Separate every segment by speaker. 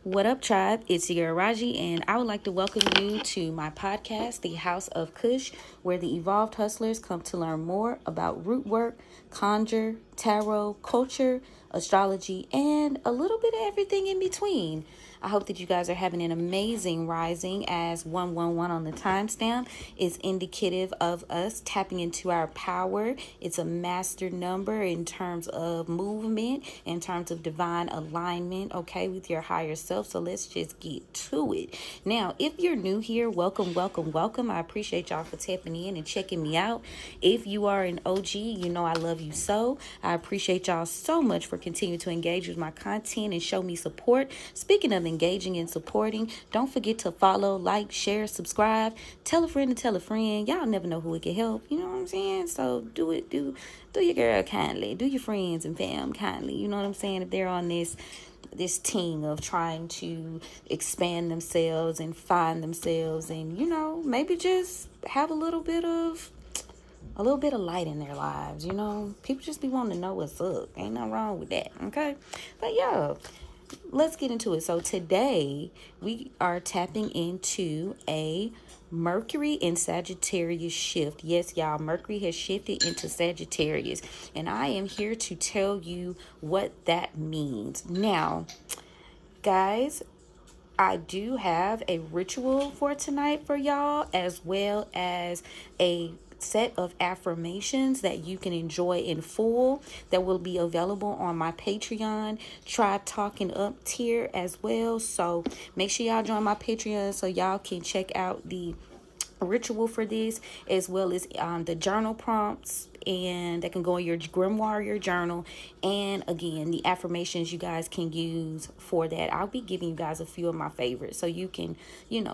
Speaker 1: What up, tribe? It's your Raji, and I would like to welcome you to my podcast, The House of Cush, where the evolved hustlers come to learn more about root work, conjure, tarot, culture, astrology, and a little bit of everything in between. I hope that you guys are having an amazing rising, as 111 on the timestamp is indicative of us tapping into our power. It's a master number in terms of movement, in terms of divine alignment, okay, with your higher self. So let's just get to it. Now, if you're new here, welcome, welcome, welcome. I appreciate y'all for tapping in and checking me out. If you are an OG, you know I love you so. I appreciate y'all so much for continuing to engage with my content and show me support. Speaking of engaging and supporting, don't forget to follow, like, share, subscribe, tell a friend to tell a friend. Y'all never know who it can help, you know what I'm saying? So do your girl kindly, do your friends and fam kindly, you know what I'm saying? If they're on this team of trying to expand themselves and find themselves, and maybe just have a little bit of light in their lives. People just be wanting to know what's up. Ain't nothing wrong with that, okay? But yeah, let's get into it. So today we are tapping into a Mercury in Sagittarius shift. Yes, y'all, Mercury has shifted into Sagittarius, and I am here to tell you what that means. Now, guys, I do have a ritual for tonight for y'all, as well as a set of affirmations that you can enjoy in full that will be available on my Patreon Tribe Talking Up tier as well. So make sure y'all join my Patreon so y'all can check out the ritual for this, as well as the journal prompts, and that can go in your grimoire, your journal, and again the affirmations you guys can use for that. I'll be giving you guys a few of my favorites so you can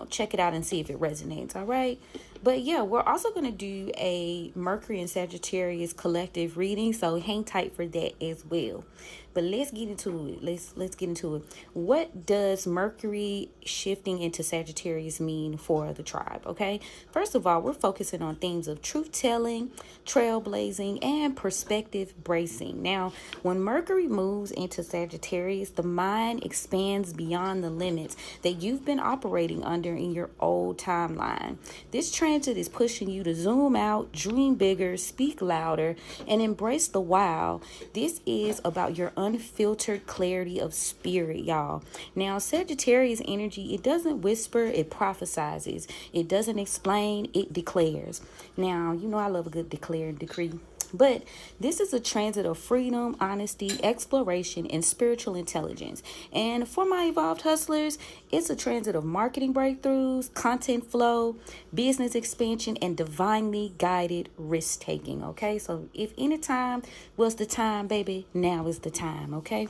Speaker 1: check it out and see if it resonates. All right, but yeah, we're also going to do a Mercury and Sagittarius collective reading, so hang tight for that as well. But let's get into it. Let's get into it. What does Mercury shifting into Sagittarius mean for the tribe? Okay, first of all, we're focusing on themes of truth-telling, trailblazing, and perspective bracing. Now, when Mercury moves into Sagittarius, the mind expands beyond the limits that you've been operating under in your old timeline. This transit is pushing you to zoom out, dream bigger, speak louder, and embrace the wow. This is about your unfiltered clarity of spirit, y'all. Now, Sagittarius energy, it doesn't whisper, it prophesizes. It doesn't explain, it declares. Now, I love a good declare and decree. But this is a transit of freedom, honesty, exploration, and spiritual intelligence. And for my evolved hustlers, it's a transit of marketing breakthroughs, content flow, business expansion, and divinely guided risk taking. Okay, so if any time was the time, baby, now is the time. Okay.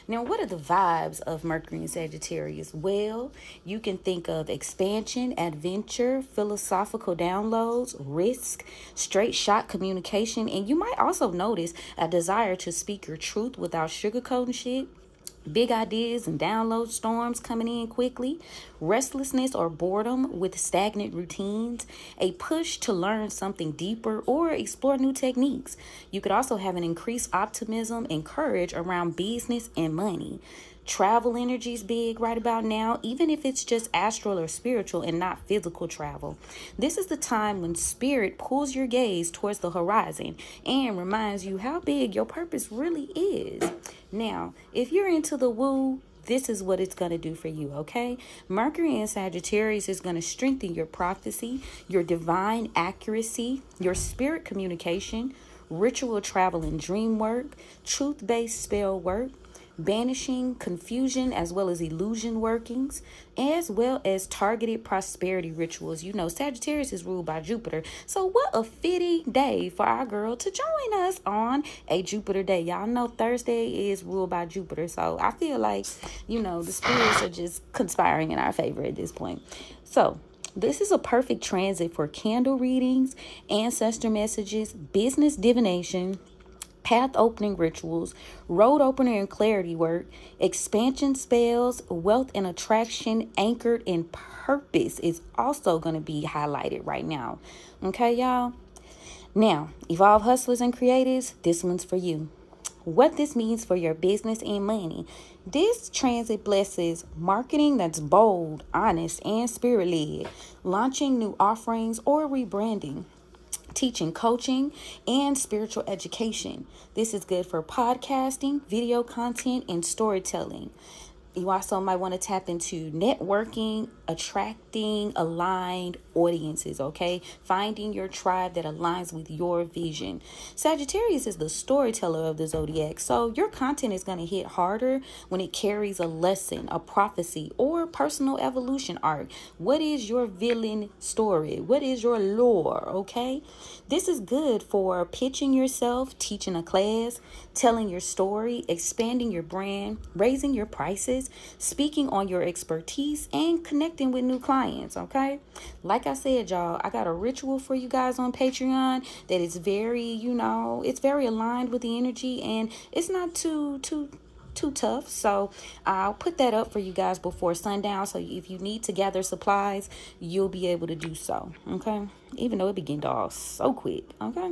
Speaker 1: Now, what are the vibes of Mercury in Sagittarius? Well, you can think of expansion, adventure, philosophical downloads, risk, straight shot communication, and you might also notice a desire to speak your truth without sugarcoating shit. Big ideas and download storms coming in quickly, restlessness or boredom with stagnant routines, a push to learn something deeper or explore new techniques. You could also have an increased optimism and courage around business and money. Travel energy is big right about now, even if it's just astral or spiritual and not physical travel. This is the time when spirit pulls your gaze towards the horizon and reminds you how big your purpose really is. Now, if you're into the woo, this is what it's going to do for you, okay? Mercury in Sagittarius is going to strengthen your prophecy, your divine accuracy, your spirit communication, ritual travel and dream work, truth-based spell work, banishing confusion as well as illusion workings, as well as targeted prosperity rituals. Sagittarius is ruled by Jupiter, so what a fitting day for our girl to join us on a Jupiter day. Y'all know Thursday is ruled by Jupiter, so I feel like the spirits are just conspiring in our favor at this point. So this is a perfect transit for candle readings, ancestor messages, business divination, path opening rituals, road opener and clarity work, expansion spells, wealth and attraction anchored in purpose is also going to be highlighted right now. Okay, y'all? Now, evolve hustlers and creatives, this one's for you. what this means for your business and money. This transit blesses marketing that's bold, honest, and spirit-led, launching new offerings or rebranding, teaching, coaching, and spiritual education. This is good for podcasting, video content, and storytelling. You also might want to tap into networking, attracting aligned audiences, okay? Finding your tribe that aligns with your vision. Sagittarius is the storyteller of the zodiac, so your content is going to hit harder when it carries a lesson, a prophecy, or personal evolution arc. What is your villain story? What is your lore, okay? This is good for pitching yourself, teaching a class, telling your story, expanding your brand, raising your prices, speaking on your expertise, and connecting with new clients, okay? Like I said, y'all, I got a ritual for you guys on Patreon that is very, it's very aligned with the energy, and it's not too tough. So I'll put that up for you guys before sundown. So if you need to gather supplies, you'll be able to do so. Okay. Even though it be getting off so quick. Okay.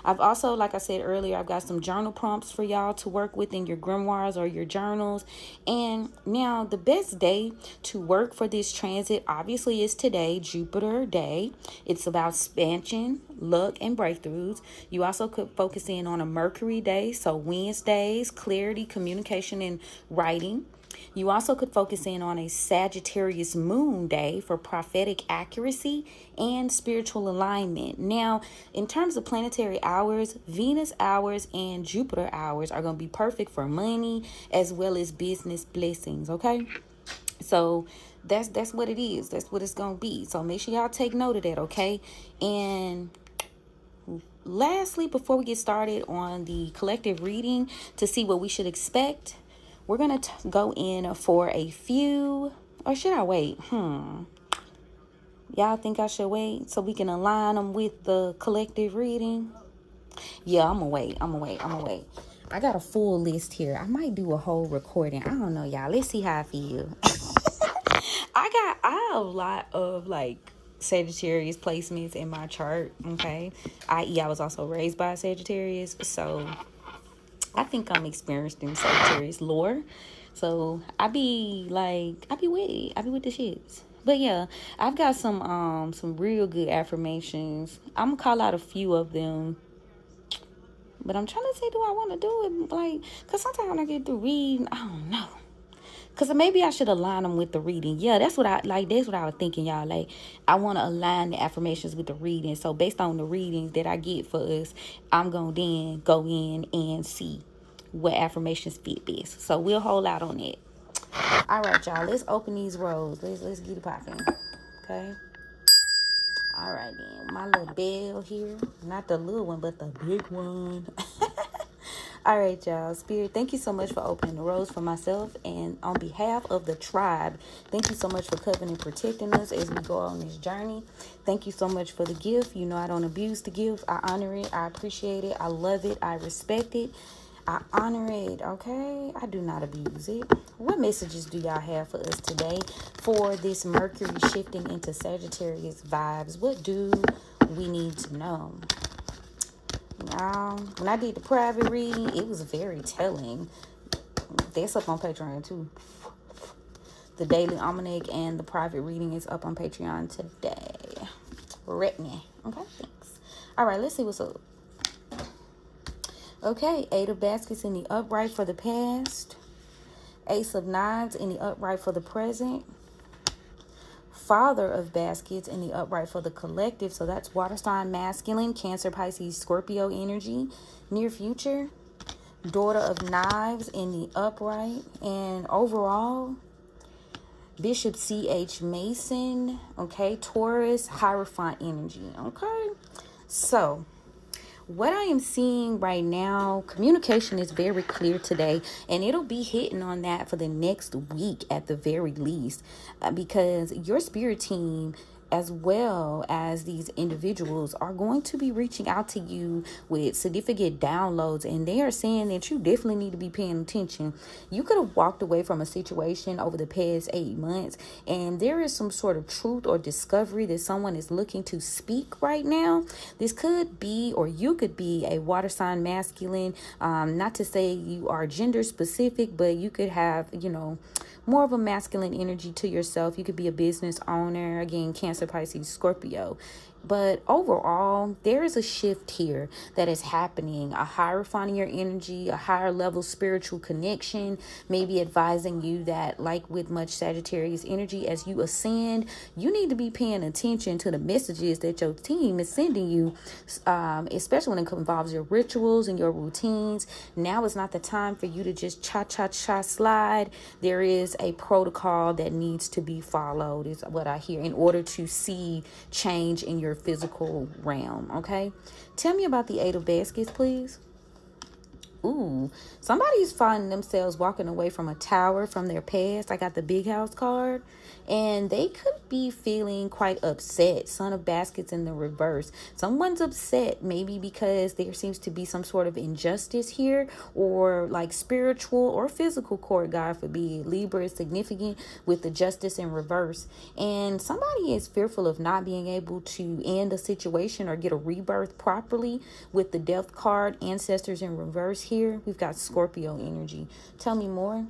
Speaker 1: I've also, like I said earlier, I've got some journal prompts for y'all to work with in your grimoires or your journals. And now the best day to work for this transit obviously is today, Jupiter day. It's about expansion, luck, and breakthroughs. You also could focus in on a Mercury day. So Wednesdays, clarity, communication, and writing. You also could focus in on a Sagittarius moon day for prophetic accuracy and spiritual alignment. Now, in terms of planetary hours, Venus hours and Jupiter hours are going to be perfect for money as well as business blessings, okay? So that's what it is. That's what it's going to be. So make sure y'all take note of that, okay? And lastly, before we get started on the collective reading to see what we should expect, we're going to go in for a few, or should I wait? Y'all think I should wait so we can align them with the collective reading? Yeah, I'm going to wait. I got a full list here. I might do a whole recording. I don't know, y'all. Let's see how I feel. I have a lot of Sagittarius placements in my chart, okay? I was also raised by a Sagittarius, so I think I'm experienced in Sagittarius lore. So I be with it. I be with the shits. But yeah, I've got some real good affirmations. I'm gonna call out a few of them. But I'm trying to say, do I want to do it? Cause sometimes when I get through reading, I don't know. Cause maybe I should align them with the reading. Yeah, that's what I was thinking, y'all. I want to align the affirmations with the reading. So based on the readings that I get for us, I'm gonna then go in and see what affirmations fit best. So we'll hold out on it. All right, y'all. Let's open these rolls. Let's get it popping. Okay. All right, then. My little bell here. Not the little one, but the big one. All right, y'all. Spirit, thank you so much for opening the rolls for myself. And on behalf of the tribe, thank you so much for covering and protecting us as we go on this journey. Thank you so much for the gift. You know I don't abuse the gift. I honor it. I appreciate it. I love it. I respect it. I honor it, okay? I do not abuse it. What messages do y'all have for us today for this Mercury shifting into Sagittarius vibes? What do we need to know? Now, when I did the private reading, it was very telling. That's up on Patreon too. The daily almanac and the private reading is up on Patreon today. Retinue. Okay, thanks. All right, let's see what's up. Okay, 8 of baskets in the upright for the past. Ace of knives in the upright for the present. Father of baskets in the upright for the collective. So that's water sign masculine, Cancer, Pisces, Scorpio energy. Near future. Daughter of knives in the upright. And overall, Bishop C.H. Mason. Okay, Taurus, Hierophant energy. Okay, so what I am seeing right now, communication is very clear today, and it'll be hitting on that for the next week at the very least, because your spirit team as well as these individuals are going to be reaching out to you with significant downloads, and they are saying that you definitely need to be paying attention. You could have walked away from a situation over the past 8 months, and there is some sort of truth or discovery that someone is looking to speak right now. This could be, or you could be, a water sign masculine. Not to say you are gender specific, but you could have, more of a masculine energy to yourself. You could be a business owner, again, Cancer, Pisces, Scorpio. But overall, there is a shift here that is happening, a hierophant in your energy, a higher level spiritual connection, maybe advising you that, like with much Sagittarius energy, as you ascend, you need to be paying attention to the messages that your team is sending you, especially when it involves your rituals and your routines. Now is not the time for you to just cha-cha-cha slide. There is a protocol that needs to be followed, is what I hear, in order to see change in your physical realm. Okay, tell me about the Eight of Baskets, please. Ooh, somebody's finding themselves walking away from a tower from their past. I got the Big House card, and they could be feeling quite upset. Son of Baskets in the reverse. Someone's upset, maybe because there seems to be some sort of injustice here, or like spiritual or physical court, God forbid. Libra is significant with the Justice in reverse, and somebody is fearful of not being able to end a situation or get a rebirth properly with the Death card, Ancestors in reverse. Here we've got Scorpio energy. Tell me more.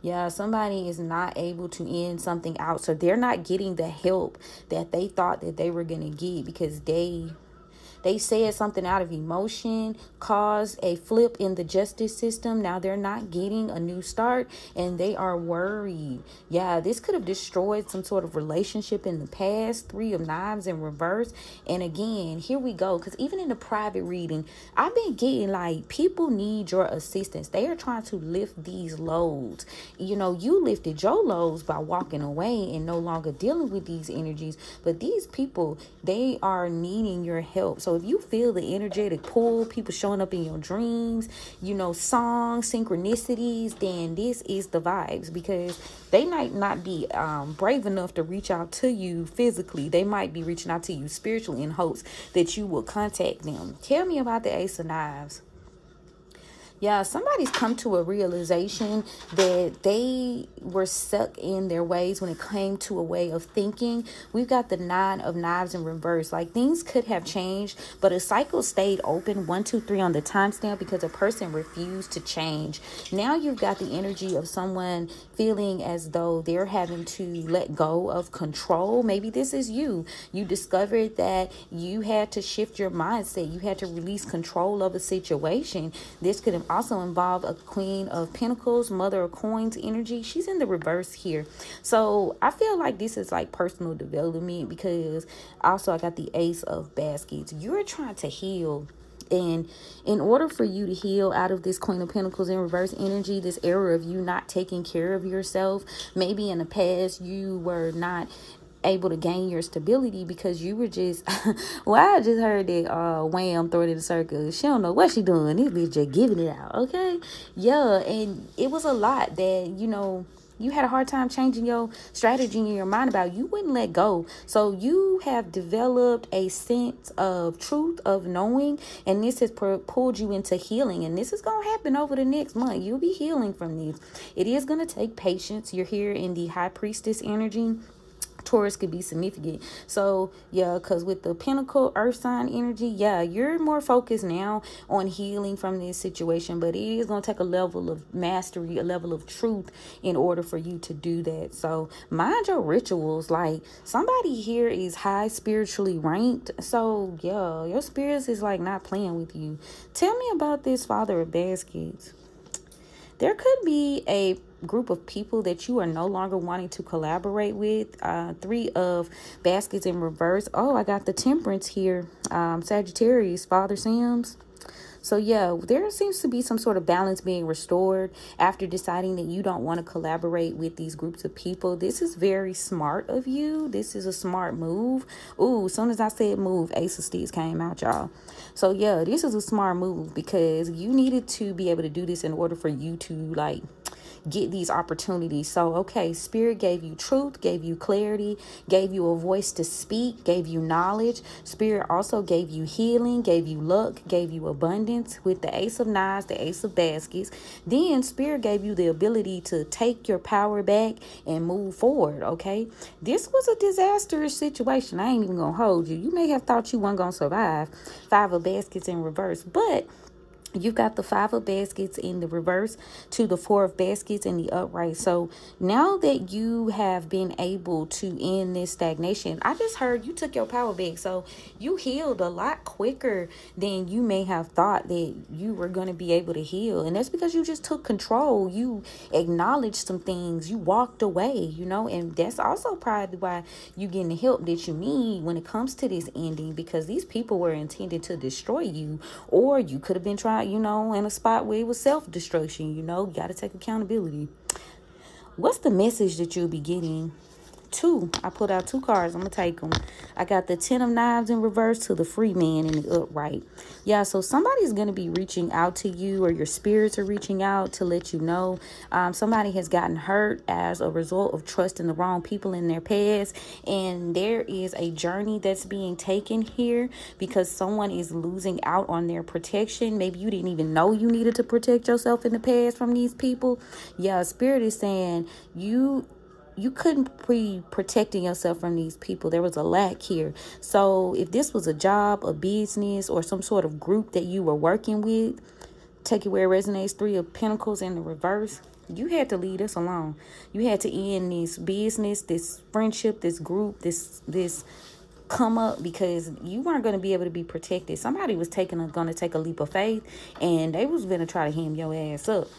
Speaker 1: Yeah, somebody is not able to end something out, so they're not getting the help that they thought that they were going to get, because they said something out of emotion, caused a flip in the justice system. Now they're not getting a new start, and they are worried. Yeah, this could have destroyed some sort of relationship in the past. Three of Knives in reverse. And again, here we go, because even in the private reading, I've been getting like, people need your assistance. They are trying to lift these loads. You lifted your loads by walking away and no longer dealing with these energies, but these people, they are needing your help. So if you feel the energetic pull, people showing up in your dreams, songs, synchronicities, then this is the vibes, because they might not be brave enough to reach out to you physically. They might be reaching out to you spiritually in hopes that you will contact them. Tell me about the Ace of Knives. Yeah, somebody's come to a realization that they were stuck in their ways when it came to a way of thinking. We've got the Nine of Knives in reverse. Like, things could have changed, but a cycle stayed open, 1, 2, 3 on the timestamp, because a person refused to change. Now you've got the energy of someone feeling as though they're having to let go of control. Maybe this is you. You discovered that you had to shift your mindset. You had to release control of a situation. This could have also involve a Queen of Pentacles, Mother of Coins energy. She's in the reverse here. So I feel like this is like personal development, because also I got the Ace of Baskets. You're trying to heal. And in order for you to heal out of this Queen of Pentacles in reverse energy, this era of you not taking care of yourself, maybe in the past you were not able to gain your stability because you were just well, I just heard that Wham throw it in the circle. She don't know what she doing. This bitch just giving it out. Okay. Yeah, and it was a lot that you had a hard time changing your strategy in your mind about. You wouldn't let go. So you have developed a sense of truth, of knowing, and this has pulled you into healing. And this is going to happen over the next month. You'll be healing from this. It is going to take patience. You're here in the High Priestess energy. Taurus could be significant. So yeah, because with the Pentacle Earth sign energy, yeah, you're more focused now on healing from this situation, but it is going to take a level of mastery, a level of truth in order for you to do that. So mind your rituals. Like, somebody here is high spiritually ranked, so yeah, your spirits is like not playing with you. Tell me about this Father of Baskets. There could be a group of people that you are no longer wanting to collaborate with. Three of Baskets in reverse. Oh, I got the Temperance here. Sagittarius, Father Sam's. So yeah, there seems to be some sort of balance being restored after deciding that you don't want to collaborate with these groups of people. This is very smart of you. This is a smart move. Ooh, as soon as I said move, Ace of Sticks came out, y'all. So yeah, this is a smart move, because you needed to be able to do this in order for you to get these opportunities. So, okay, Spirit gave you truth, gave you clarity, gave you a voice to speak, gave you knowledge. Spirit also gave you healing, gave you luck, gave you abundance with the Ace of Knives, the Ace of Baskets. Then Spirit gave you the ability to take your power back and move forward, okay? This was a disastrous situation. I ain't even gonna hold you. You may have thought you weren't gonna survive. Five of Baskets in reverse, but you've got the Five of Baskets in the reverse to the Four of Baskets in the upright. So now that you have been able to end this stagnation, I just heard you took your power back. So you healed a lot quicker than you may have thought that you were going to be able to heal. And that's because you just took control. You acknowledged some things. You walked away, you know, and that's also probably why you getting the help that you need when it comes to this ending, because these people were intended to destroy you, or you could have been trying, you know, in a spot where it was self-destruction. You know, you got to take accountability. What's the message that you'll be getting? I pulled out 2 cards. I'm gonna take them. I got the Ten of Knives in reverse to the Free Man in the upright. Yeah, so somebody's gonna be reaching out to you, or your spirits are reaching out to let you know somebody has gotten hurt as a result of trusting the wrong people in their past, and there is a journey that's being taken here because someone is losing out on their protection. Maybe you didn't even know you needed to protect yourself in the past from these people. Yeah, Spirit is saying you couldn't be protecting yourself from these people. There was a lack here. So if this was a job, a business, or some sort of group that you were working with, take it where it resonates. 3 of Pentacles in the reverse. You had to leave this alone. You had to end this business, this friendship, this group, this come up, because you weren't going to be able to be protected. Somebody was going to take a leap of faith, and they was going to try to hem your ass up.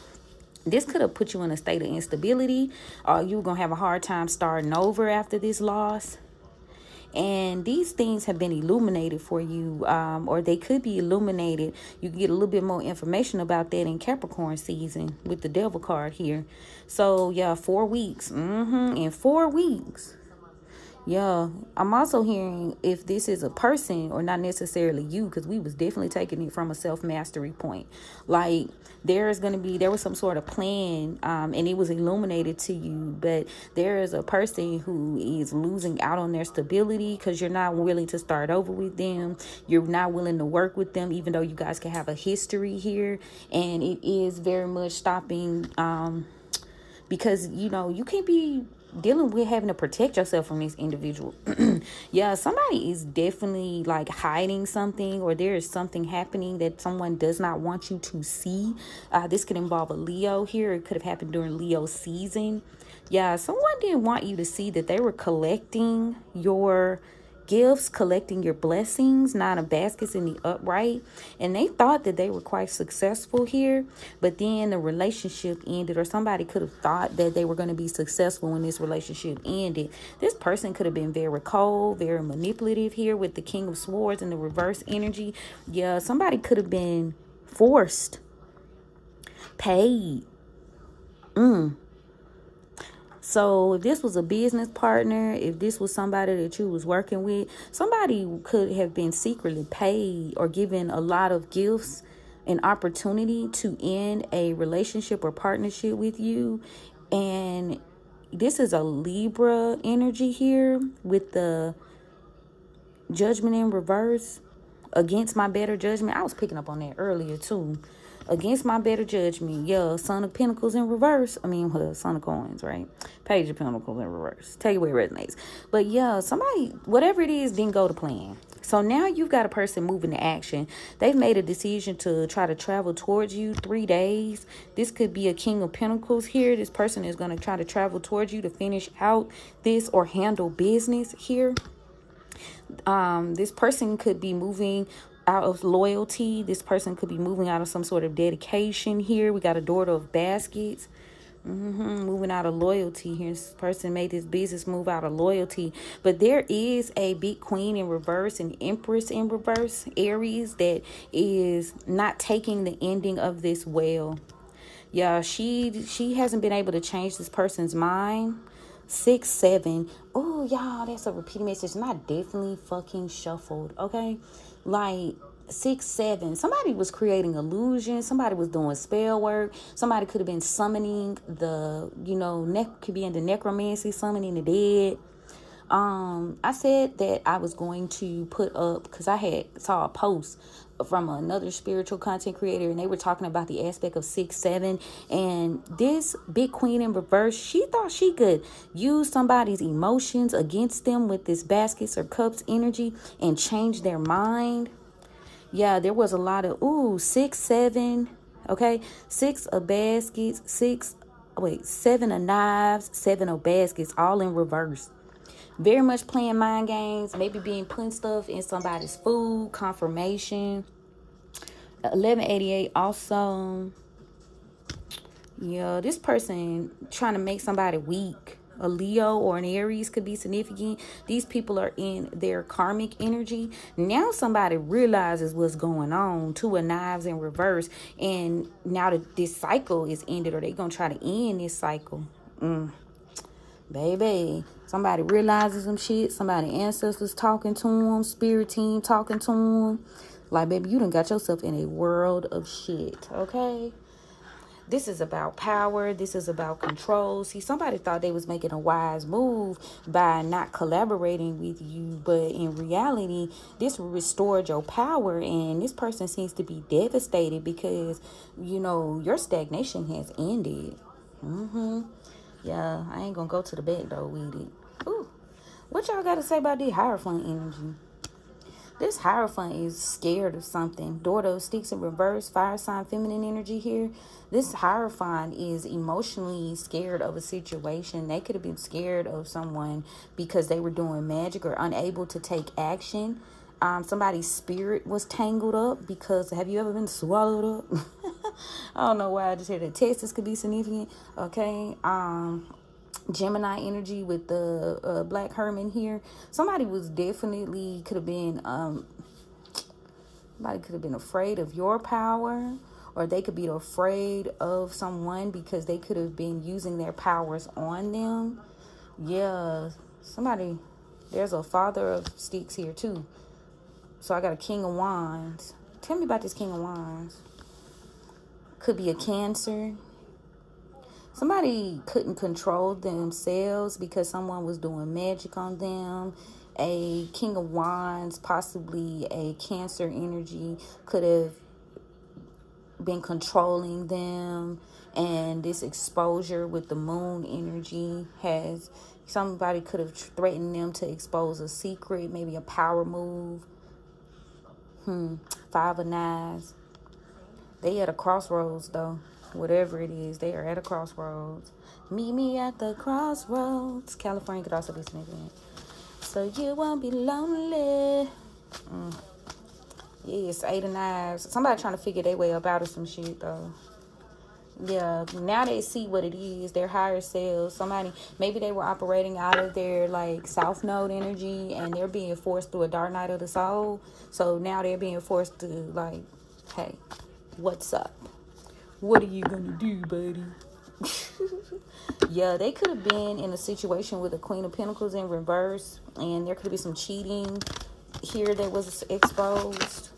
Speaker 1: This could have put you in a state of instability, or you were going to have a hard time starting over after this loss. And these things have been illuminated for you, or they could be illuminated. You can get a little bit more information about that in Capricorn season with the Devil card here. So, yeah, 4 weeks. In 4 weeks. Yeah, I'm also hearing if this is a person or not necessarily you, because we was definitely taking it from a self-mastery point. Like there was some sort of plan, and it was illuminated to you, but there is a person who is losing out on their stability because you're not willing to start over with them. You're not willing to work with them, even though you guys can have a history here, and it is very much stopping, because, you know, you can't be dealing with having to protect yourself from this individual. Yeah, somebody is definitely like hiding something, or there is something happening that someone does not want you to see. This could involve a Leo here. It could have happened during Leo season. Yeah, someone didn't want you to see that they were collecting your gifts, collecting your blessings, 9 of Baskets in the upright, and they thought that they were quite successful here, but then the relationship ended, or somebody could have thought that they were going to be successful when this relationship ended. This person could have been very cold, very manipulative here with the King of Swords and the reverse energy. Yeah, somebody could have been forced, paid. So if this was a business partner, if this was somebody that you was working with, somebody could have been secretly paid or given a lot of gifts and opportunity to end a relationship or partnership with you. And this is a Libra energy here with the Judgment in reverse. Against my better judgment. I was picking up on that earlier too. Against my better judgment. Yeah, Son of Pentacles in reverse. Son of Coins, right? Page of Pentacles in reverse. Tell you where it resonates. But yeah, somebody, whatever it is, didn't go to plan. So now you've got a person moving to action. They've made a decision to try to travel towards you 3 days. This could be a King of Pentacles here. This person is going to try to travel towards you to finish out this or handle business here. This person could be moving out of loyalty. This person could be moving out of some sort of dedication here. We got a Daughter of Baskets. Moving out of loyalty here. This person made this business move out of loyalty. But there is a big Queen in reverse, an Empress in reverse, Aries, that is not taking the ending of this well. Yeah, she hasn't been able to change this person's mind. 6, 7. Oh, y'all, that's a repeating message. And I definitely fucking shuffled, okay? Like, 6, 7. Somebody was creating illusions. Somebody was doing spell work. Somebody could have been summoning the, could be into necromancy, summoning the dead. I said that I was going to put up, because I saw a post from another spiritual content creator, and they were talking about the aspect of 6, 7, and this big queen in reverse, she thought she could use somebody's emotions against them with this baskets or cups energy and change their mind. Yeah, there was a lot of 6, 7. Okay, 6 of baskets, 7 of knives, 7 of baskets, all in reverse. Very much playing mind games, maybe putting stuff in somebody's food, confirmation. 1188 also. Yeah, this person trying to make somebody weak. A Leo or an Aries could be significant. These people are in their karmic energy. Now somebody realizes what's going on. 2 of knives in reverse. And now this cycle is ended, or they going to try to end this cycle. Baby, somebody realizes some shit. Somebody ancestors talking to them. Spirit team talking to them. Like, baby, you done got yourself in a world of shit, okay? This is about power. This is about control. See, somebody thought they was making a wise move by not collaborating with you. But in reality, this restored your power. And this person seems to be devastated because, your stagnation has ended. Yeah, I ain't gonna go to the back though with it. Ooh, what y'all got to say about this Hierophant energy? This Hierophant is scared of something. Daughter of Sticks in reverse, fire sign, feminine energy here. This Hierophant is emotionally scared of a situation. They could have been scared of someone because they were doing magic or unable to take action. Somebody's spirit was tangled up because, have you ever been swallowed up? I don't know why I just heard that. Texas could be significant. Okay. Gemini energy with the Black Herman here. Somebody was definitely could have been somebody could have been afraid of your power, or they could be afraid of someone because they could have been using their powers on them. Yeah, there's a Father of Sticks here too. So I got a King of Wands. Tell me about this King of Wands. Could be a Cancer. Somebody couldn't control themselves because someone was doing magic on them. A King of Wands, possibly a Cancer energy, could have been controlling them. And this exposure with the Moon energy somebody could have threatened them to expose a secret, maybe a power move. 5 of Knives. They at a crossroads though. Whatever it is, they are at a crossroads. Meet me at the crossroads. California could also be significant. So you won't be lonely. Yes, 8 of Knives. Somebody trying to figure their way up out of some shit though. Yeah, now they see what it is, their higher selves. Maybe they were operating out of their South Node energy, and they're being forced through a dark night of the soul. So now they're being forced to hey, what's up? What are you gonna do, buddy? Yeah, they could have been in a situation with a Queen of Pentacles in reverse, and there could be some cheating here that was exposed.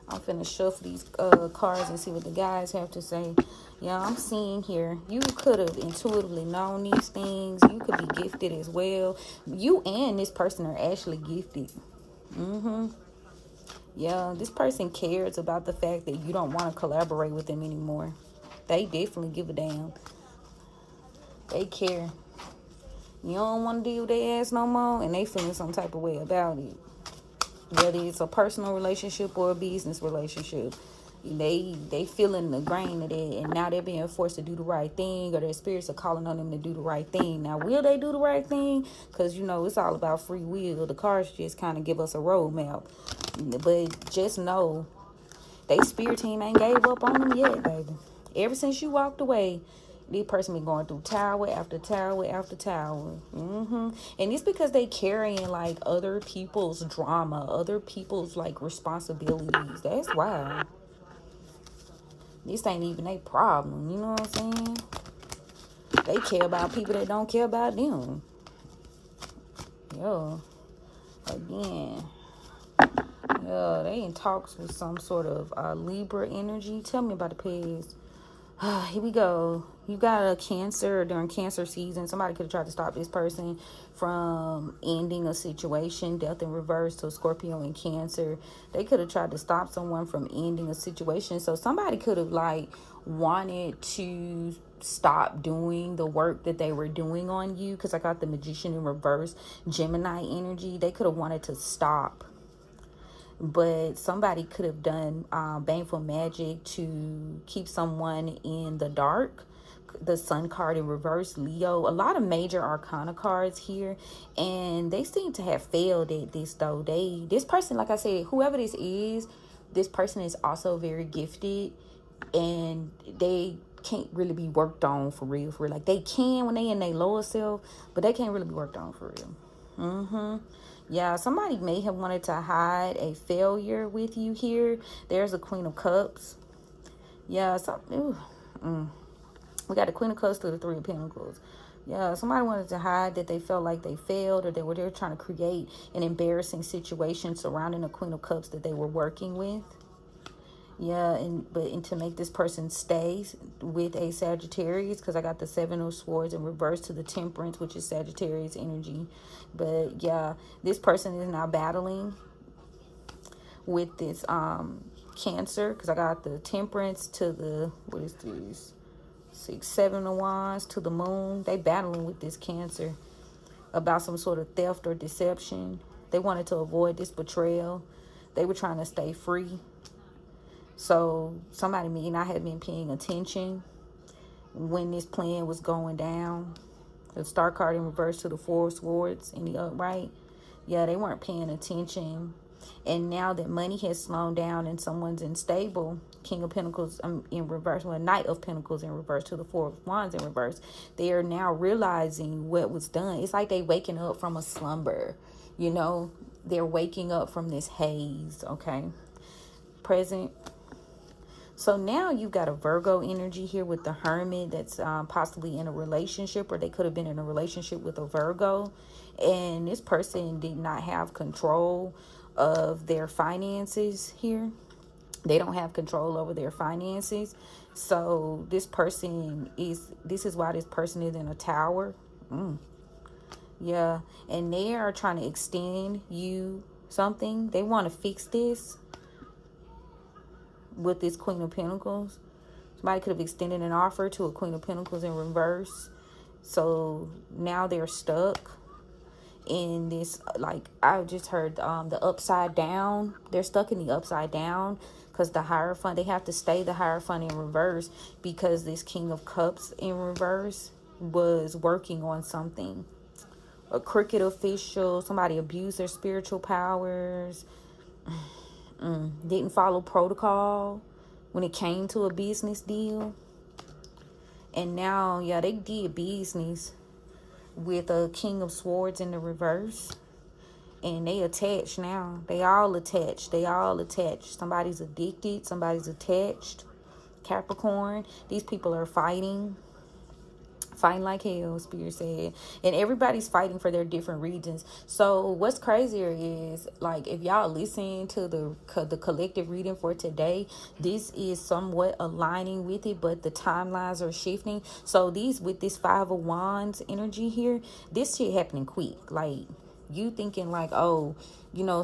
Speaker 1: I'm finna shuffle these cards and see what the guys have to say. Yeah, I'm seeing here, you could have intuitively known these things. You could be gifted as well. You and this person are actually gifted. Yeah, this person cares about the fact that you don't want to collaborate with them anymore. They definitely give a damn. They care. You don't want to deal with their ass no more, and they feeling some type of way about it. Whether it's a personal relationship or a business relationship, they feeling the grain of that, and now they're being forced to do the right thing, or their spirits are calling on them to do the right thing. Now, will they do the right thing? Because it's all about free will. The cards just kind of give us a roadmap, but just know they spirit team ain't gave up on them yet, baby. Ever since you walked away, this person been going through tower after tower after tower. And it's because they carrying other people's drama, other people's responsibilities. That's why. This ain't even a problem. You know what I'm saying? They care about people that don't care about them. Yo. Again. They in talks with some sort of Libra energy. Tell me about the past. Here we go. You got a Cancer during Cancer season. Somebody could have tried to stop this person from ending a situation. Death in reverse. So Scorpio and Cancer. They could have tried to stop someone from ending a situation. So somebody could have wanted to stop doing the work that they were doing on you. Because I got the Magician in reverse. Gemini energy. They could have wanted to stop. But somebody could have done baneful magic to keep someone in the dark. The Sun card in reverse, Leo. A lot of major arcana cards here, and they seem to have failed at this though. This person, like I said, whoever this person is also very gifted, and they can't really be worked on for real. Like they can when they in their lower self, but they can't really be worked on for real. Yeah, somebody may have wanted to hide a failure with you here. There's a Queen of Cups. Yeah, we got the Queen of Cups to the Three of Pentacles. Yeah, somebody wanted to hide that they felt like they failed, or they're trying to create an embarrassing situation surrounding the Queen of Cups that they were working with. Yeah, and to make this person stay with a Sagittarius, because I got the Seven of Swords in reverse to the Temperance, which is Sagittarius energy. But yeah, this person is now battling with this Cancer, because I got the Temperance to the, what is this? 7 of Wands to the Moon. They battling with this Cancer about some sort of theft or deception. They wanted to avoid this betrayal. They were trying to stay free. So somebody may not have been paying attention when this plan was going down. The Star card in reverse to the Four of Swords in the upright. Yeah, they weren't paying attention. And now that money has slowed down and someone's unstable, King of Pentacles in reverse, Knight of Pentacles in reverse to the Four of Wands in reverse, they are now realizing what was done. It's like they waking up from a slumber. They're waking up from this haze, okay? Present. So now you've got a Virgo energy here with the Hermit that's possibly in a relationship, or they could have been in a relationship with a Virgo. And this person did not have control of their finances here. They don't have control over their finances. So this is why this person is in a tower. Yeah. And they are trying to extend you something. They want to fix this. With this Queen of Pentacles, somebody could have extended an offer to a Queen of Pentacles in reverse. So now they're stuck in this, I just heard the upside down. They're stuck in the upside down because the Hierophant, they have to stay the Hierophant in reverse because this King of Cups in reverse was working on something. A crooked official, somebody abused their spiritual powers. Didn't follow protocol when it came to a business deal. And now, yeah, they did business with a King of Swords in the reverse. And they attached now. They all attached. Somebody's addicted. Somebody's attached. Capricorn. These people are fighting like hell, Spirit said. And everybody's fighting for their different reasons. So what's crazier is, if y'all listen to the collective reading for today, this is somewhat aligning with it, but the timelines are shifting. So with this Five of Wands energy here, this shit happening quick. You thinking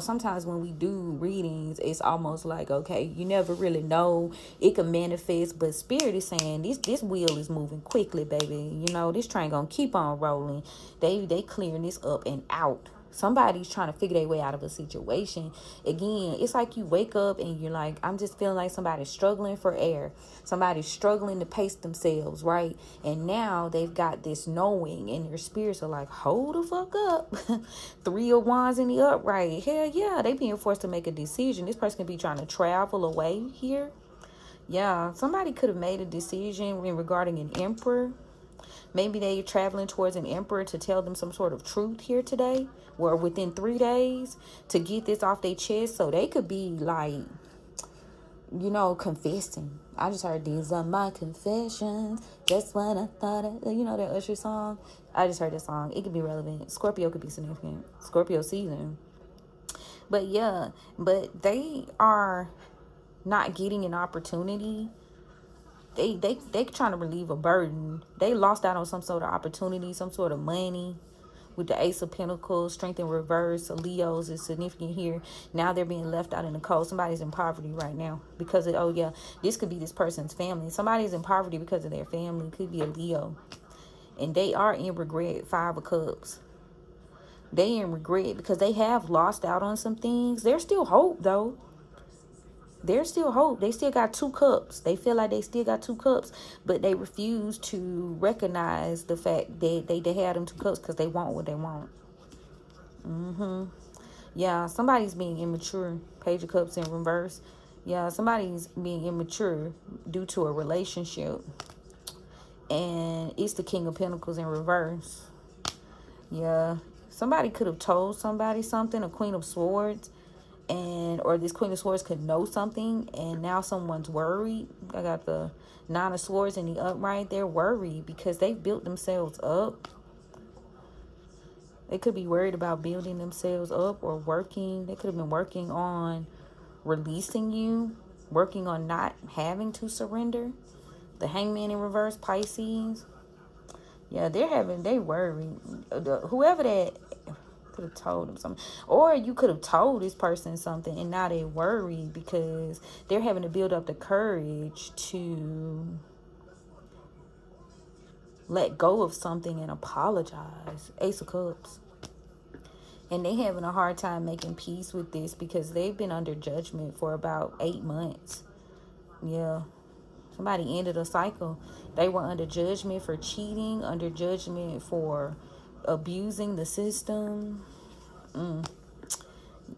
Speaker 1: sometimes when we do readings, it's almost like, okay, you never really know. It can manifest, but Spirit is saying this wheel is moving quickly, baby. This train gonna keep on rolling. They clearing this up and out. Somebody's trying to figure their way out of a situation. Again, it's like you wake up and you're like, I'm just feeling like somebody's struggling for air. Somebody's struggling to pace themselves, right? And now they've got this knowing, and their spirits are like, hold the fuck up. Three of Wands in the upright. Hell yeah, they being forced to make a decision. This person could be trying to travel away here. Yeah, somebody could have made a decision regarding an emperor. Maybe they're traveling towards an emperor to tell them some sort of truth here today, or within 3 days, to get this off their chest. So they could be confessing. I just heard these are my confessions. Just when I thought, that Usher song. I just heard that song. It could be relevant. Scorpio could be significant. Scorpio season. But yeah, but they are not getting an opportunity. They trying to relieve a burden. They lost out on some sort of opportunity, some sort of money. With the Ace of Pentacles, Strength in reverse, Leos is significant here. Now they're being left out in the cold. Somebody's in poverty right now because of, oh yeah, this could be this person's family. Somebody's in poverty because of their family. Could be a Leo. And they are in regret, 5 of Cups. They in regret because they have lost out on some things. There's still hope though. There's still hope. They still got 2 cups. They feel like they still got 2 cups, but they refuse to recognize the fact that they had them 2 cups because they want what they want. Yeah, somebody's being immature. Page of Cups in reverse. Yeah, somebody's being immature due to a relationship. And it's the King of Pentacles in reverse. Yeah, somebody could have told somebody something, a Queen of Swords. Or this Queen of Swords could know something, and now someone's worried. I got the 9 of Swords in the upright. They're worried because they've built themselves up. They could be worried about building themselves up or working. They could have been working on releasing you, working on not having to surrender. The Hangman in reverse, Pisces. Yeah, they worried. Whoever that could have told them something, or you could have told this person something and now they worry because they're having to build up the courage to let go of something and apologize. Ace of Cups. And they having a hard time making peace with this because they've been under judgment for about 8 months. Yeah, somebody ended a cycle. They were under judgment for cheating, under judgment for abusing the system. And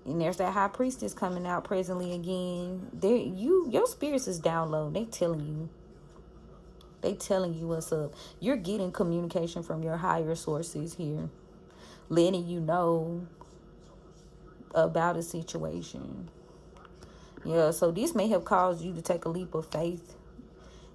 Speaker 1: there's that High Priestess coming out presently again. Your spirits is down low. They telling you what's up. You're getting communication from your higher sources here, letting you know about a situation. Yeah, so this may have caused you to take a leap of faith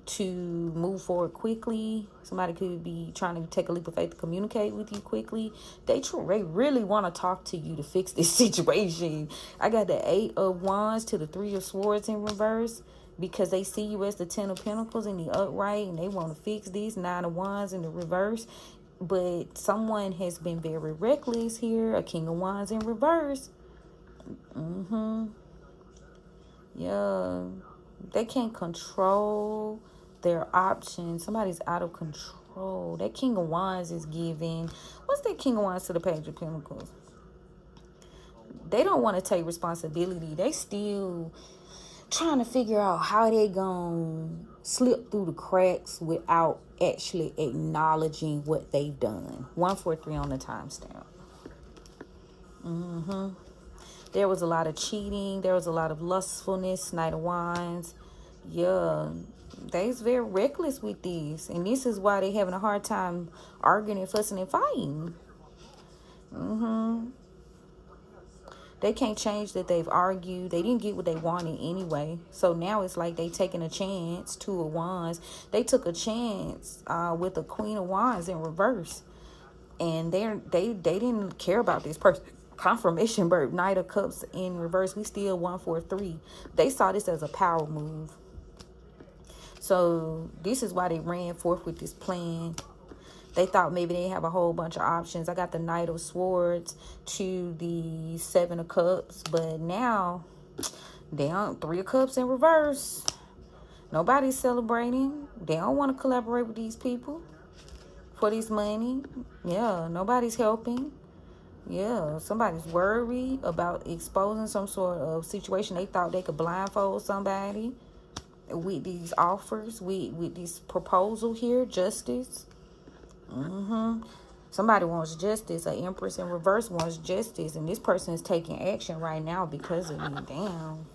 Speaker 1: to move forward quickly. Somebody could be trying to take a leap of faith to communicate with you quickly. They really want to talk to you to fix this situation. I got the 8 of Wands to the 3 of Swords in reverse because they see you as the 10 of Pentacles in the upright and they want to fix this. 9 of Wands in the reverse. But someone has been very reckless here. A King of Wands in reverse. Yeah. They can't control their options. Somebody's out of control. That King of Wands is giving. What's that King of Wands to the Page of Pentacles? They don't want to take responsibility. They still trying to figure out how they gonna slip through the cracks without actually acknowledging what they've done. 143 on the timestamp. There was a lot of cheating. There was a lot of lustfulness. Knight of Wands. Yeah, they's very reckless with this. And this is why they having a hard time arguing and fussing and fighting. They can't change that they've argued. They didn't get what they wanted anyway. So now it's like they taking a chance. 2 of Wands. They took a chance with the Queen of Wands in reverse. And they didn't care about this person. Confirmation bird, Knight of Cups in reverse. We still 143. They saw this as a power move. So this is why they ran forth with this plan. They thought maybe they have a whole bunch of options. I got the Knight of Swords to the 7 of Cups. But now, down 3 of Cups in reverse. Nobody's celebrating. They don't want to collaborate with these people for this money. Yeah, nobody's helping. Yeah, somebody's worried about exposing some sort of situation. They thought they could blindfold somebody with these offers, with this proposal here, justice. Somebody wants justice. An Empress in reverse wants justice, and this person is taking action right now because of it. Damn,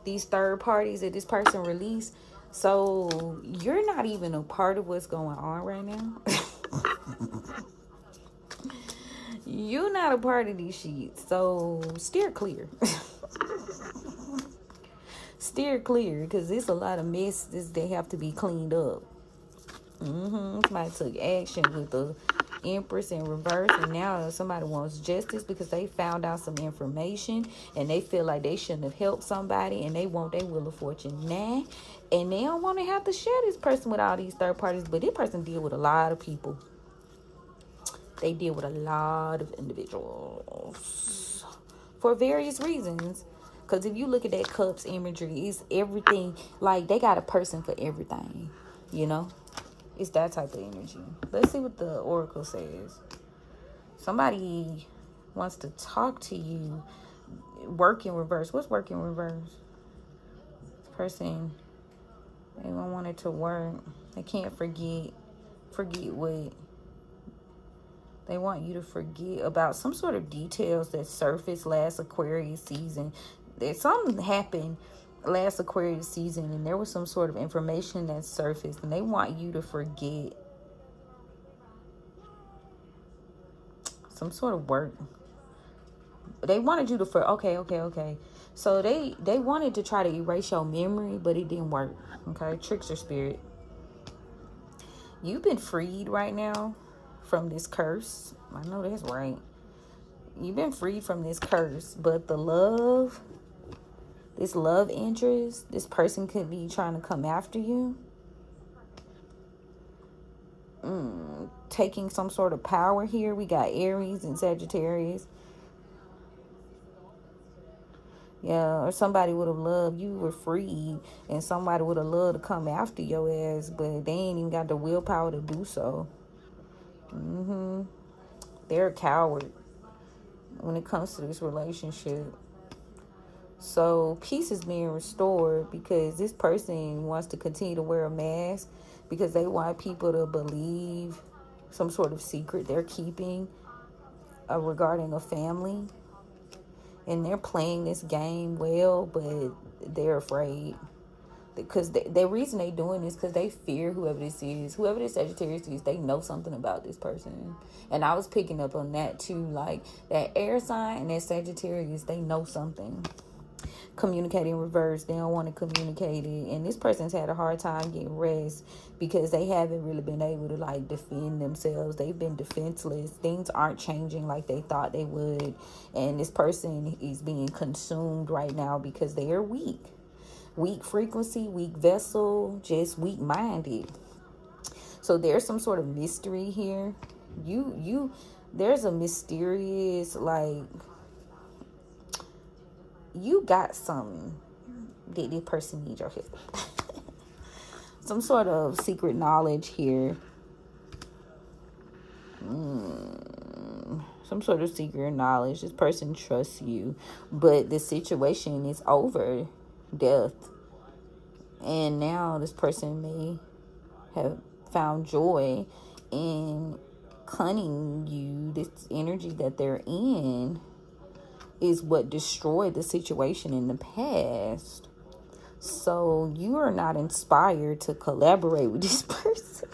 Speaker 1: these third parties that this person released. So you're not even a part of what's going on right now. You're not a part of these sheets, so steer clear. Steer clear, because there's a lot of messes they have to be cleaned up. Somebody took action with the Empress in reverse, and now somebody wants justice because they found out some information and they feel like they shouldn't have helped somebody, and they want their wheel of fortune now, and they don't want to have to share this person with all these third parties. But this person deal with a lot of people. They deal with a lot of individuals for various reasons. Because if you look at that cups imagery, it's everything. Like, they got a person for everything, you know? It's that type of energy. Let's see what the oracle says. Somebody wants to talk to you. Work in reverse. What's work in reverse? This person, they don't want it to work. They can't forget. Forget what? They want you to forget about some sort of details that surfaced last Aquarius season. There's something happened last Aquarius season, and there was some sort of information that surfaced, and they want you to forget some sort of work. They wanted you to okay. So they wanted to try to erase your memory, but it didn't work. Okay, trickster spirit. You've been freed right now from this curse. I know that's right. You've been freed from this curse, but the love, this love interest, this person could be trying to come after you. Taking some sort of power here. We got Aries and Sagittarius. Yeah, or somebody would have loved, you were free, and somebody would have loved to come after your ass, but they ain't even got the willpower to do so. They're a coward when it comes to this relationship. So peace is being restored because this person wants to continue to wear a mask because they want people to believe some sort of secret they're keeping regarding a family. And they're playing this game well, but they're afraid. Because the reason they doing this because they fear whoever this is. Whoever this Sagittarius is, they know something about this person. And I was picking up on that too. Like, that air sign and that Sagittarius, they know something. Communicating in reverse, they don't want to communicate it, and this person's had a hard time getting rest because they haven't really been able to like defend themselves. They've been defenseless. Things aren't changing like they thought they would, and this person is being consumed right now because they are weak frequency, weak vessel, just weak minded. So there's some sort of mystery here. There's a mysterious, like, you got something that this person needs your help. Some sort of secret knowledge here. Some sort of secret knowledge. This person trusts you, but the situation is over. Death. And now this person may have found joy in cunning you. This energy that they're in is what destroyed the situation in the past. So you are not inspired to collaborate with this person.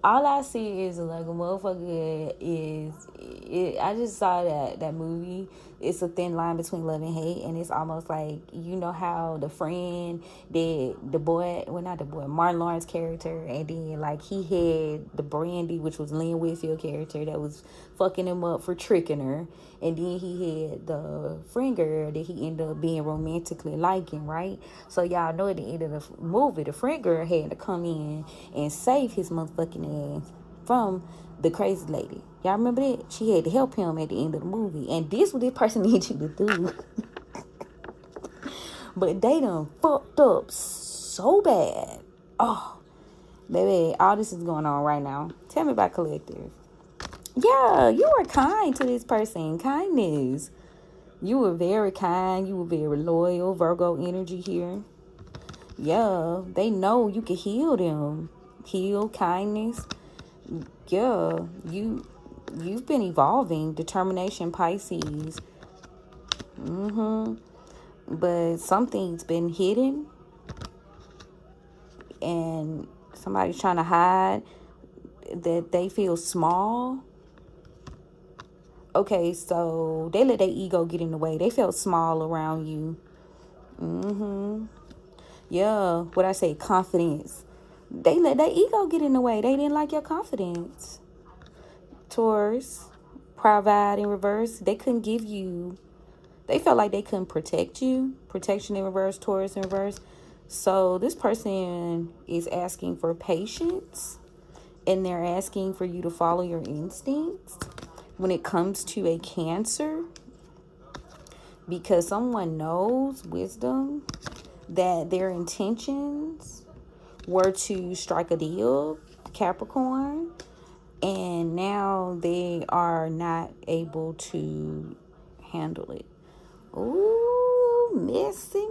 Speaker 1: All I see is like a motherfucker I just saw that movie. It's a thin line between love and hate, and it's almost like, you know how the friend that Martin Lawrence character, and then like he had the Brandy, which was Lynn Whitfield character, that was fucking him up for tricking her, and then he had the friend girl that he ended up being romantically liking, right? So y'all know at the end of the movie, the friend girl had to come in and save his motherfucking ass from the crazy lady. Y'all remember that? She had to help him at the end of the movie. And this what this person needs you to do. But they done fucked up so bad. Oh, baby, all this is going on right now. Tell me about collective. Yeah, you were kind to this person. Kindness. You were very kind. You were very loyal. Virgo energy here. Yeah, they know you can heal them. Heal, kindness. Yeah, you've been evolving. Determination, Pisces. But something's been hidden, and somebody's trying to hide that they feel small. Okay, so they let their ego get in the way. They felt small around you. Yeah, what I say, confidence. They let their ego get in the way. They didn't like your confidence. Taurus, pride in reverse. They couldn't give you. They felt like they couldn't protect you. Protection in reverse, Taurus in reverse. So this person is asking for patience, and they're asking for you to follow your instincts when it comes to a Cancer, because someone knows wisdom that their intentions were to strike a deal, Capricorn, and now they are not able to handle it. Ooh, messy.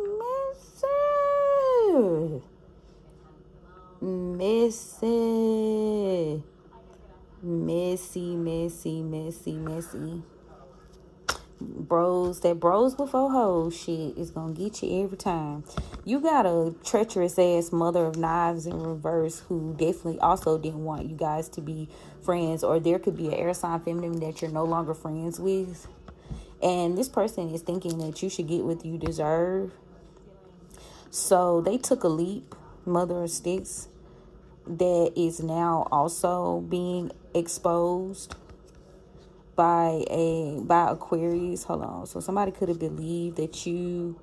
Speaker 1: Bros before hoes shit is gonna get you every time. You got a treacherous ass mother of knives in reverse who definitely also didn't want you guys to be friends, or there could be an air sign feminine that you're no longer friends with, and this person is thinking that you should get what you deserve. So they took a leap, mother of sticks, that is now also being exposed by Aquarius. Hold on. So somebody could have believed that you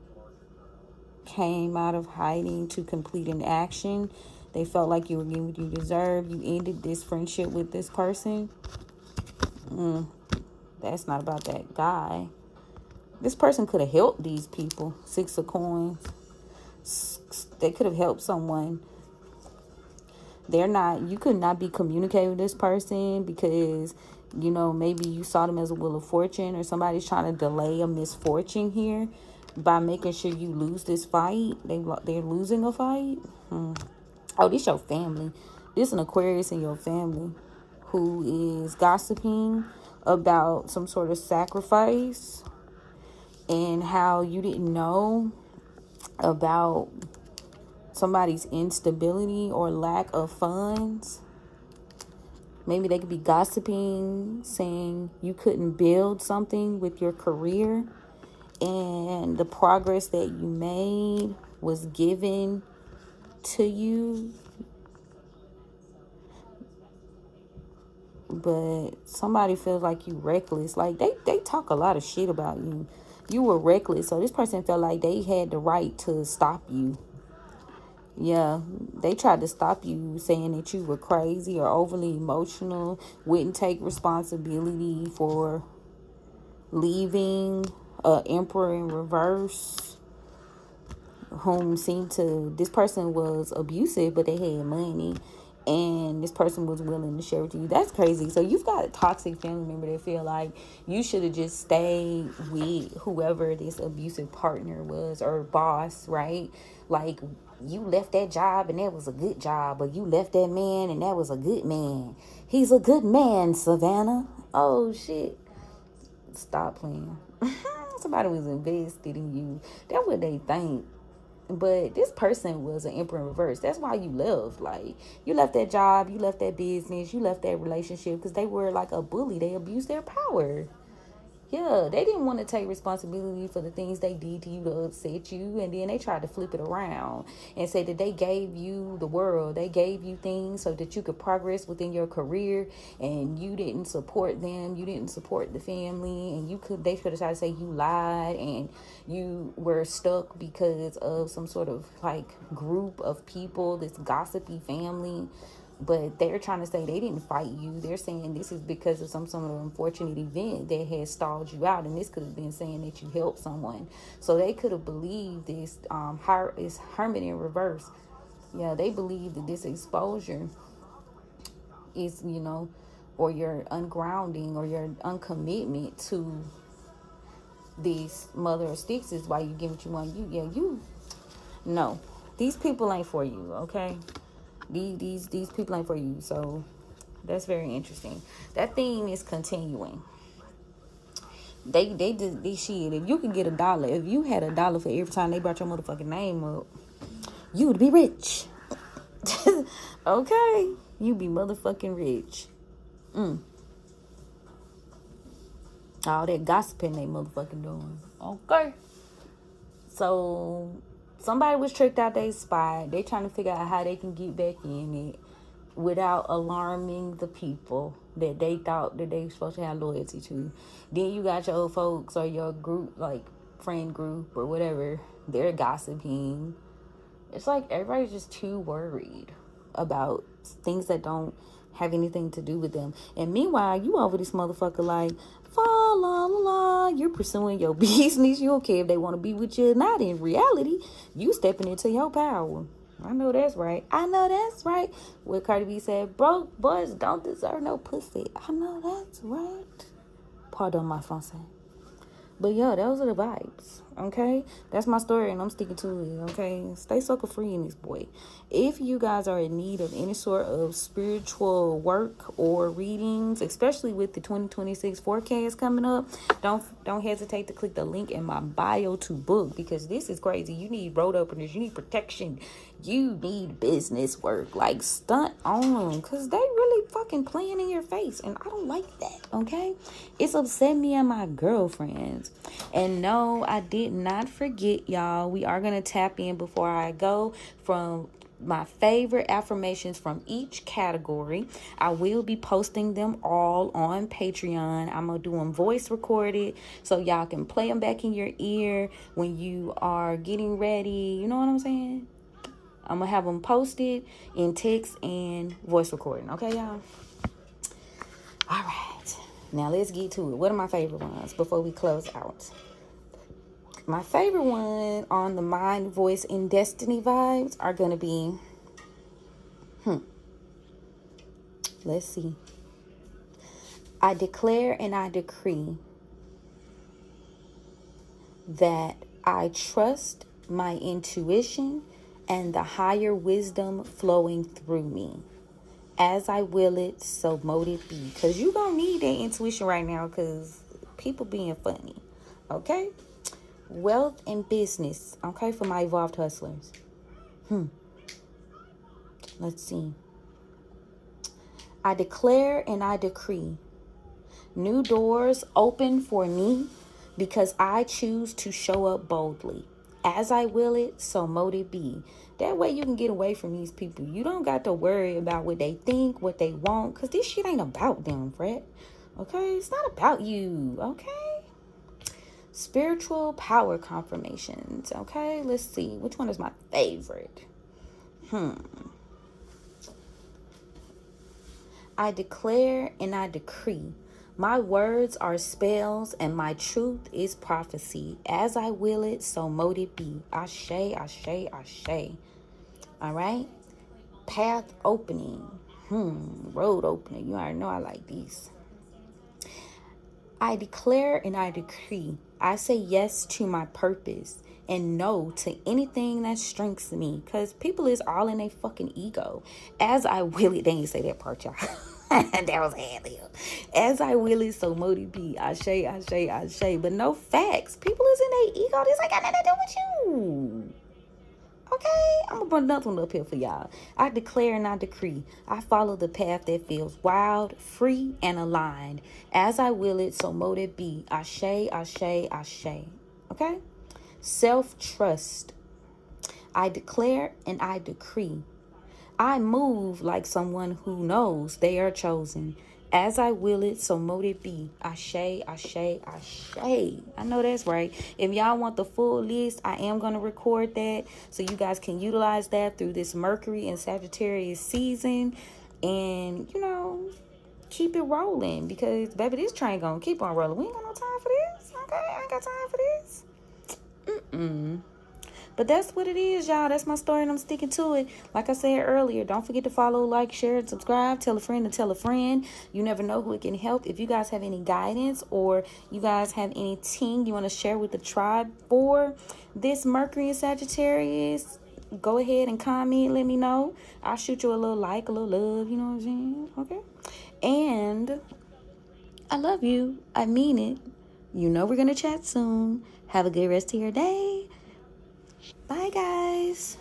Speaker 1: came out of hiding to complete an action. They felt like you were getting what you deserve. You ended this friendship with this person. That's not about that guy. This person could have helped these people. 6 of coins. They could have helped someone. You could not be communicating with this person because, maybe you saw them as a wheel of fortune, or somebody's trying to delay a misfortune here by making sure you lose this fight. They're losing a fight. Oh, this your family. This an Aquarius in your family who is gossiping about some sort of sacrifice and how you didn't know about somebody's instability or lack of funds. Maybe they could be gossiping, saying you couldn't build something with your career, and the progress that you made was given to you, but somebody feels like you reckless. Like they talk a lot of shit about you. You were reckless, so this person felt like they had the right to stop you. Yeah, they tried to stop you, saying that you were crazy or overly emotional, wouldn't take responsibility for leaving Emperor in reverse, this person was abusive, but they had money, and this person was willing to share with you. That's crazy. So you've got a toxic family member that feel like you should have just stayed with whoever this abusive partner was or boss, right? Like, you left that job and that was a good job, or you left that man and that was a good man. He's a good man, Savannah. Oh shit. Stop playing. Somebody was invested in you. That's what they think. But this person was an Emperor in reverse. That's why you left. Like, you left that job, you left that business, you left that relationship because they were like a bully. They abused their power. Yeah, they didn't want to take responsibility for the things they did to you to upset you. And then they tried to flip it around and say that they gave you the world. They gave you things so that you could progress within your career. And you didn't support them. You didn't support the family. And they could have tried to say you lied and you were stuck because of some sort of like group of people, this gossipy family. But they're trying to say they didn't fight you. They're saying this is because of some sort of unfortunate event that has stalled you out. And this could have been saying that you helped someone. So they could have believed this is Hermit in reverse. Yeah, they believe that this exposure is, or your ungrounding or your uncommitment to this mother of sticks is why you get what you want. No, these people ain't for you, okay? These people ain't for you. So that's very interesting. That theme is continuing. They did this shit. If you could get $1, if you had $1 for every time they brought your motherfucking name up, you would be rich. Okay, you be motherfucking rich. All that gossiping they motherfucking doing. Okay. So somebody was tricked out their spot. They trying to figure out how they can get back in it without alarming the people that they thought that they were supposed to have loyalty to. Then you got your old folks or your group, like friend group or whatever, they're gossiping. It's like everybody's just too worried about things that don't have anything to do with them. And meanwhile, you over this motherfucker like, fa la la la, you're pursuing your business. You don't care if they want to be with you or not. In reality, you stepping into your power. I know that's right. I know that's right. What Cardi B said, broke boys don't deserve no pussy. I know that's right. Pardon my français. But yeah, those are the vibes, okay? That's my story, and I'm sticking to it, okay? Stay sucker free in this, boy. If you guys are in need of any sort of spiritual work or readings, especially with the 2026 forecast coming up, don't hesitate to click the link in my bio to book, because this is crazy. You need road openers. You need protection. You need business work. Like, stunt on them, because they really fucking playing in your face, and I don't like that, okay? It's upset me and my girlfriends. And no, I did not forget, y'all. We are going to tap in before I go from my favorite affirmations from each category. I will be posting them all on Patreon. I'm going to do them voice recorded so y'all can play them back in your ear when you are getting ready. You know what I'm saying? I'm going to have them posted in text and voice recording. Okay, y'all? All right. Now let's get to it. What are my favorite ones before we close out? My favorite one on the mind, voice, and destiny vibes are going to be, let's see. I declare and I decree that I trust my intuition and the higher wisdom flowing through me. As I will it, so mote it be. Because you're going to need that intuition right now because people being funny. Okay? Wealth and business. Okay? For my evolved hustlers. Let's see. I declare and I decree new doors open for me because I choose to show up boldly. As I will it, so mote it be. That way you can get away from these people. You don't got to worry about what they think, what they want, because this shit ain't about them, Fred. Okay? It's not about you. Okay? Spiritual power confirmations. Okay? Let's see. Which one is my favorite? I declare and I decree. My words are spells and my truth is prophecy. As I will it, so mote it be. Ashe, ashe, ashe. All right? Path opening. Road opening. You already know I like these. I declare and I decree. I say yes to my purpose and no to anything that strengthens me. Because people is all in their fucking ego. As I will it. They ain't say that part, y'all. That was handy. As I will it, so mote it be. Ashe, ashe, ashe. But no facts. People is in their ego. This ain't got nothing to do with you. Okay? I'm going to put another one up here for y'all. I declare and I decree. I follow the path that feels wild, free, and aligned. As I will it, so mote it be. Ashe, ashe, ashe. Okay? Self-trust. I declare and I decree. I move like someone who knows they are chosen. As I will it, so mote it be. Ashe, ashe, ashe. I know that's right. If y'all want the full list, I am going to record that so you guys can utilize that through this Mercury-in-Sagittarius season. And, you know, keep it rolling because, baby, this train going to keep on rolling. We ain't got no time for this. Okay? I ain't got time for this. But that's what it is, y'all. That's my story, and I'm sticking to it. Like I said earlier, don't forget to follow, like, share, and subscribe. Tell a friend to tell a friend. You never know who it can help. If you guys have any guidance or you guys have anything you want to share with the tribe for this Mercury in Sagittarius, go ahead and comment. Let me know. I'll shoot you a little like, a little love. You know what I'm saying? Okay? And I love you. I mean it. You know we're going to chat soon. Have a good rest of your day. Bye, guys.